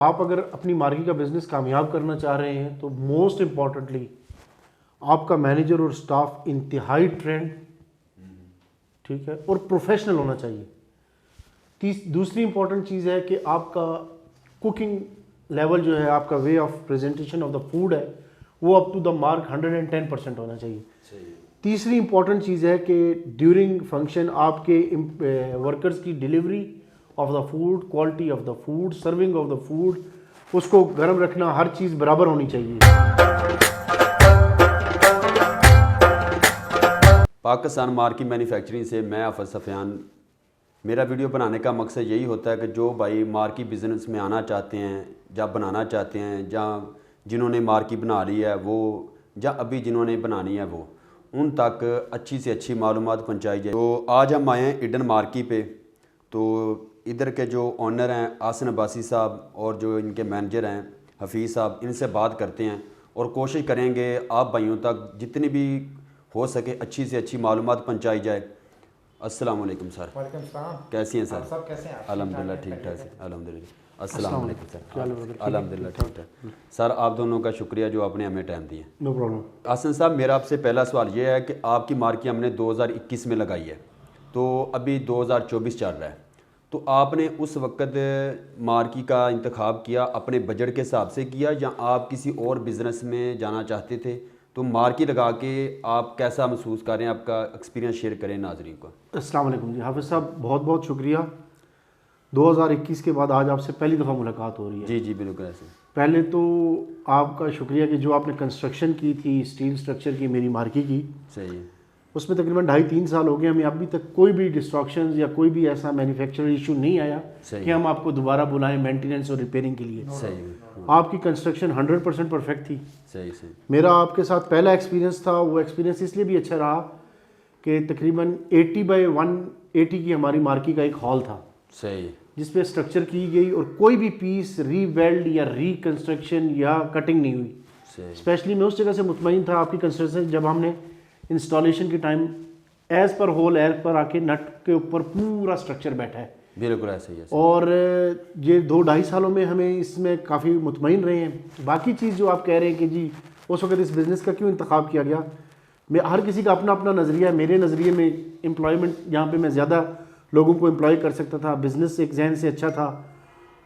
आप अगर अपनी मार्केट का बिजनेस कामयाब करना चाह रहे हैं तो मोस्ट इम्पॉर्टेंटली आपका मैनेजर और स्टाफ इंतहाई ट्रेंड, ठीक है, और प्रोफेशनल होना चाहिए। दूसरी इंपॉर्टेंट चीज़ है कि आपका कुकिंग लेवल जो है, आपका way of presentation of the food है, वो अप टू द मार्क 110% होना चाहिए। तीसरी इंपॉर्टेंट चीज़ है कि ड्यूरिंग फंक्शन आपके वर्कर्स की delivery of the food, quality of the food, serving of the food, उसको गर्म रखना, हर चीज़ बराबर होनी चाहिए। पाकिस्तान मार्की मैन्युफैक्चरिंग से मैं आफत सफ़ियान। मेरा वीडियो बनाने का मकसद यही होता है कि जो भाई मार्की बिज़नेस में आना चाहते हैं या बनाना चाहते हैं, या जिन्होंने मार्की बना ली है वो, या अभी जिन्होंने बनानी है वो, उन तक अच्छी से अच्छी मालूमात पहुंचाई जाए। तो आज हम आए हैं ईडन मार्की पे। तो इधर के जो ऑनर हैं आसन अब्बासी साहब और जो इनके मैनेजर हैं हफीज़ साहब, इनसे बात करते हैं और कोशिश करेंगे आप भाइयों तक जितनी भी हो सके अच्छी से अच्छी मालूमात पहुंचाई जाए। अस्सलाम वालेकुम सर। वालेकुम सलाम। कैसी हैं सर? सब कैसे हैं? अल्हम्दुलिल्लाह ठीक ठाक सर, अल्हम्दुलिल्लाह। अस्सलाम वालेकुम सर। क्या हाल है? अल्हम्दुलिल्लाह ठीक ठाक सर। आप दोनों का शुक्रिया जो आपने हमें टाइम दिया। No problem. आसन साहब, मेरा आपसे पहला सवाल ये है कि आपकी मार्की हमने 2021 में लगाई है, तो अभी 2024 चल रहा है, तो आपने उस वक्त मार्की का इंतखाब किया अपने बजट के हिसाब से किया, या आप किसी और बिज़नेस में जाना चाहते थे? तो मार्की लगा के आप कैसा महसूस कर रहे हैं? आपका एक्सपीरियंस शेयर करें नाजरीन को। अस्सलाम वालेकुम जी। हाफिज़ साहब बहुत बहुत शुक्रिया। 2021 के बाद आज आपसे पहली दफ़ा मुलाकात हो रही है। जी जी बिल्कुल ऐसे। पहले तो आपका शुक्रिया कि जो आपने कंस्ट्रक्शन की थी स्टील स्ट्रक्चर की मेरी मार्की की, सही है। उसमें तकरीबन 2.5-3 साल हो गए, हमें अभी तक कोई भी डिस्ट्रक्शंस या कोई भी ऐसा मैन्युफैक्चरर इशू नहीं आया कि हम आपको दोबारा बुलाएं मेंटेनेंस और रिपेयरिंग के लिए। सही है। आपकी कंस्ट्रक्शन 100% परफेक्ट थी। सही सही। मेरा आपके साथ पहला एक्सपीरियंस था, वो एक्सपीरियंस इसलिए भी अच्छा रहा कि तकरीबन 80x180 की हमारी मार्की का एक हॉल था, सही, जिसपे स्ट्रक्चर की गई और कोई भी पीस रीवेल्ड या रिकंस्ट्रक्शन या कटिंग नहीं हुई। स्पेशली मैं उस जगह से मुतमईन था आपकी कंस्ट्रक्शन, जब हमने इंस्टॉलेशन के टाइम एज पर होल एज पर आके नट के ऊपर पूरा स्ट्रक्चर बैठा है। बिल्कुल ऐसे ही है। और ये 2-2.5 सालों में हमें इसमें काफ़ी मुतमईन रहे हैं। बाकी चीज़ जो आप कह रहे हैं कि जी उस वक्त इस बिज़नेस का क्यों इंतखाब किया गया, मैं हर किसी का अपना अपना नज़रिया है। मेरे नज़रिए में एम्प्लॉयमेंट जहाँ पे मैं ज़्यादा लोगों को एम्प्लॉय कर सकता था, बिज़नेस एक जहन से अच्छा था,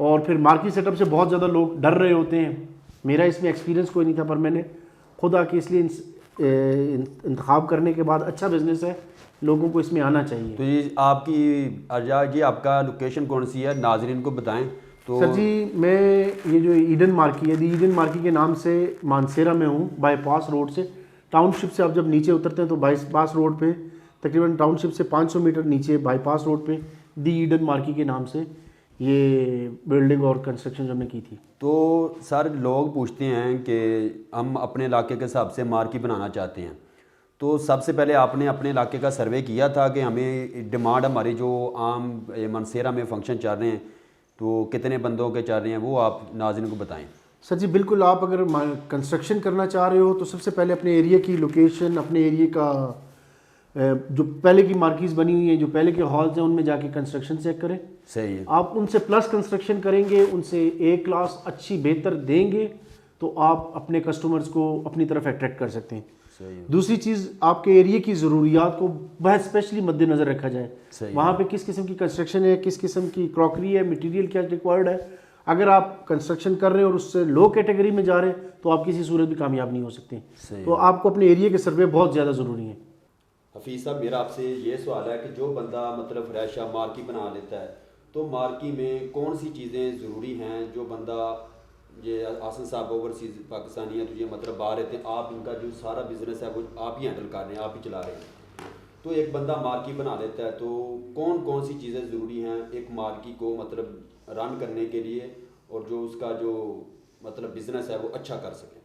और फिर मार्केट सेटअप से बहुत ज़्यादा लोग डर रहे होते हैं। मेरा इसमें एक्सपीरियंस कोई नहीं था, पर मैंने खुद आके इसलिए इंतखाब करने के बाद अच्छा बिज़नेस है, लोगों को इसमें आना चाहिए। तो ये आपकी ये आपका लोकेशन कौन सी है, नाजरीन को बताएं। तो सर जी, मैं ये जो ईडन मार्की है, ईडन मार्की के नाम से मानसेरा में हूँ, बाईपास रोड से। टाउनशिप से आप जब नीचे उतरते हैं तो बाईपास रोड पे, तकरीबन टाउनशिप से 500 मीटर नीचे बाईपास रोड पे दी ईडन मार्की के नाम से ये बिल्डिंग और कंस्ट्रक्शन जो हमने की थी। तो सर लोग पूछते हैं कि हम अपने इलाके के हिसाब से मार्की बनाना चाहते हैं, तो सबसे पहले आपने अपने इलाके का सर्वे किया था कि हमें डिमांड हमारी जो आम मनसेरा में फंक्शन चल रहे हैं तो कितने बंदों के चल रहे हैं, वो आप नाज़रीन को बताएं। सर जी बिल्कुल, आप अगर कंस्ट्रक्शन करना चाह रहे हो तो सबसे पहले अपने एरिया की लोकेशन, अपने एरिया का जो पहले की मार्कीज़ बनी हुई है, जो पहले के हॉल्स हैं, उनमें जाके कंस्ट्रक्शन चेक करें। सही है। आप उनसे प्लस कंस्ट्रक्शन करेंगे, उनसे ए क्लास अच्छी बेहतर देंगे, तो आप अपने कस्टमर्स को अपनी तरफ अट्रैक्ट कर सकते हैं। सही है। दूसरी चीज़, आपके एरिया की ज़रूरियात को बहुत स्पेशली मद्देनज़र रखा जाए। वहाँ पे किस किस्म की कंस्ट्रक्शन है, किस किस्म की क्रॉकरी है, मटेरियल क्या रिक्वायर्ड है। अगर आप कंस्ट्रक्शन कर रहे हैं और उससे लो कैटेगरी में जा रहे हैं तो आप किसी सूरत भी कामयाब नहीं हो सकते। तो आपको अपने एरिया के सर्वे बहुत ज़्यादा ज़रूरी है। हफीज़ साहब, मेरा आपसे ये सवाल है कि जो बंदा मतलब फ्रेश मार्की बना लेता है, तो मार्की में कौन सी चीज़ें ज़रूरी हैं? जो बंदा, ये आसन साहब ओवरसीज़ पाकिस्तानी है, तो ये मतलब बाहर रहते हैं, आप इनका जो सारा बिज़नेस है वो आप ही हैंडल कर रहे हैं, आप ही चला रहे हैं, तो एक बंदा मार्की बना लेता है, तो कौन कौन सी चीज़ें ज़रूरी हैं एक मार्की को मतलब रन करने के लिए, और जो उसका जो मतलब बिज़नेस है वो अच्छा कर सके?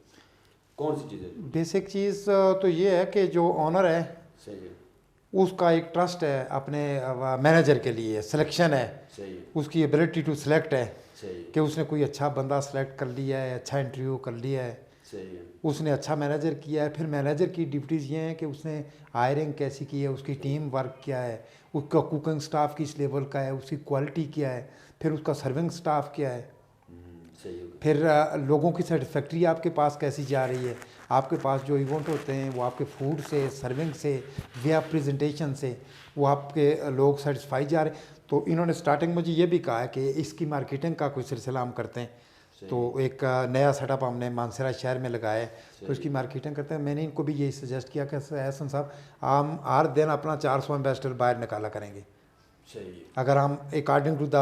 कौन सी चीज़ें? बेसिक चीज़ तो ये है कि जो ऑनर है सही है। उसका एक ट्रस्ट है अपने मैनेजर के लिए, सिलेक्शन है। सही है। उसकी एबिलिटी टू सिलेक्ट है सही कि उसने कोई अच्छा बंदा सेलेक्ट कर लिया है, अच्छा इंटरव्यू कर लिया है, सही है। उसने अच्छा मैनेजर किया है। फिर मैनेजर की ड्यूटीज़ ये हैं कि उसने हायरिंग कैसी की है, उसकी टीम वर्क क्या है, उसका कुकिंग स्टाफ किस लेवल का है, उसकी क्वालिटी क्या है, फिर उसका सर्विंग स्टाफ क्या है। सही होगा। फिर लोगों की सेटिस्फैक्ट्री आपके पास कैसी जा रही है, आपके पास जो इवेंट होते हैं वो आपके फूड से, सर्विंग से, वे ऑफ प्रेजेंटेशन से वो आपके लोग सेटिस्फाई जा रहे हैं। तो इन्होंने स्टार्टिंग मुझे ये भी कहा है कि इसकी मार्केटिंग का कोई सिलसिला हम करते हैं। तो एक नया सेटअप हमने मानसरा शहर में लगाया है, तो इसकी मार्केटिंग करते हैं। मैंने इनको भी यही सजेस्ट किया कि एहसन साहब हम हर दिन अपना 400 एम्बेसडर बाहर निकाला करेंगे। सही। अगर हम according to the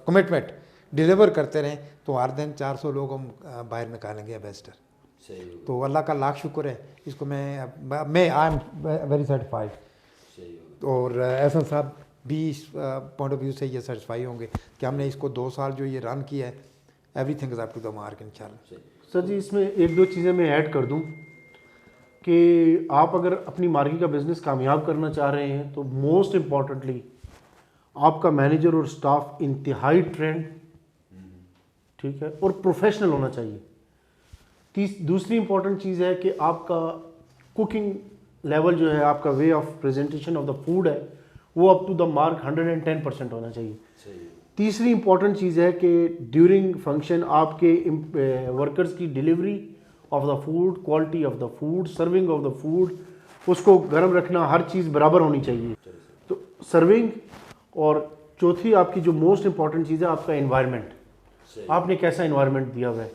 commitment deliver करते रहें तो हर दिन 400 लोग हम बाहर निकालेंगे एम्बेसडर। सही होगा। तो अल्लाह का लाख शुक्र है, इसको मैं आई एम वेरी सेटिस्फाइड। सही होगा। और एहसन साहब भी इस पॉइंट ऑफ व्यू से ये सेटिस्फाई होंगे कि हमने इसको 2 साल जो ये रन किया है, everything is up to the mark इंशाल्लाह। सर जी, इसमें एक दो चीज़ें मैं ऐड कर दूं कि आप अगर अपनी मार्केट का बिजनेस कामयाब करना चाह रहे हैं तो मोस्ट इम्पॉर्टेंटली आपका मैनेजर और स्टाफ इंतहाई ट्रेंड, ठीक है, और प्रोफेशनल होना चाहिए। दूसरी इंपॉर्टेंट चीज़ है कि आपका कुकिंग लेवल जो है, आपका way of presentation of the food है, वो अप टू द मार्क 110% होना चाहिए। सही। तीसरी इंपॉर्टेंट चीज़ है कि ड्यूरिंग फंक्शन आपके वर्कर्स की delivery of the food, quality of the food, serving of the food, उसको गर्म रखना, हर चीज़ बराबर होनी चाहिए। तो सर्विंग, और चौथी आपकी जो मोस्ट इंपॉर्टेंट चीज़ है आपका एनवायरनमेंट, आपने कैसा एनवायरनमेंट दिया हुआ है,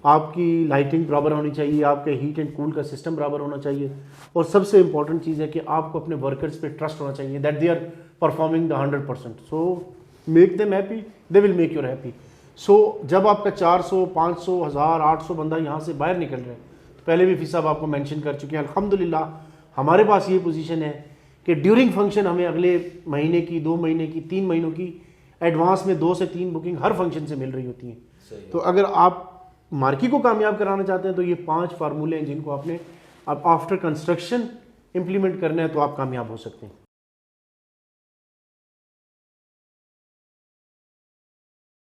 आपकी लाइटिंग बराबर होनी चाहिए, आपके हीट एंड कूल का सिस्टम बराबर होना चाहिए, और सबसे इंपॉर्टेंट चीज़ है कि आपको अपने वर्कर्स पे ट्रस्ट होना चाहिए that they are performing the 100%। So make them happy, they will make your happy. So जब आपका 400, 500, 1000, 800 बंदा यहाँ से बाहर निकल रहे हैं, तो पहले भी फी साहब आपको मेंशन कर चुके हैं, अल्हम्दुलिल्लाह हमारे पास ये पोजीशन है कि ड्यूरिंग फंक्शन हमें अगले महीने की, 2 महीने की, 3 महीनों की एडवांस में 2 से 3 बुकिंग हर फंक्शन से मिल रही होती हैं। तो अगर आप मार्केट को कामयाब कराना चाहते हैं तो ये 5 फार्मूले हैं जिनको आपने अब आफ्टर कंस्ट्रक्शन इम्प्लीमेंट करना है, तो आप कामयाब हो सकते हैं।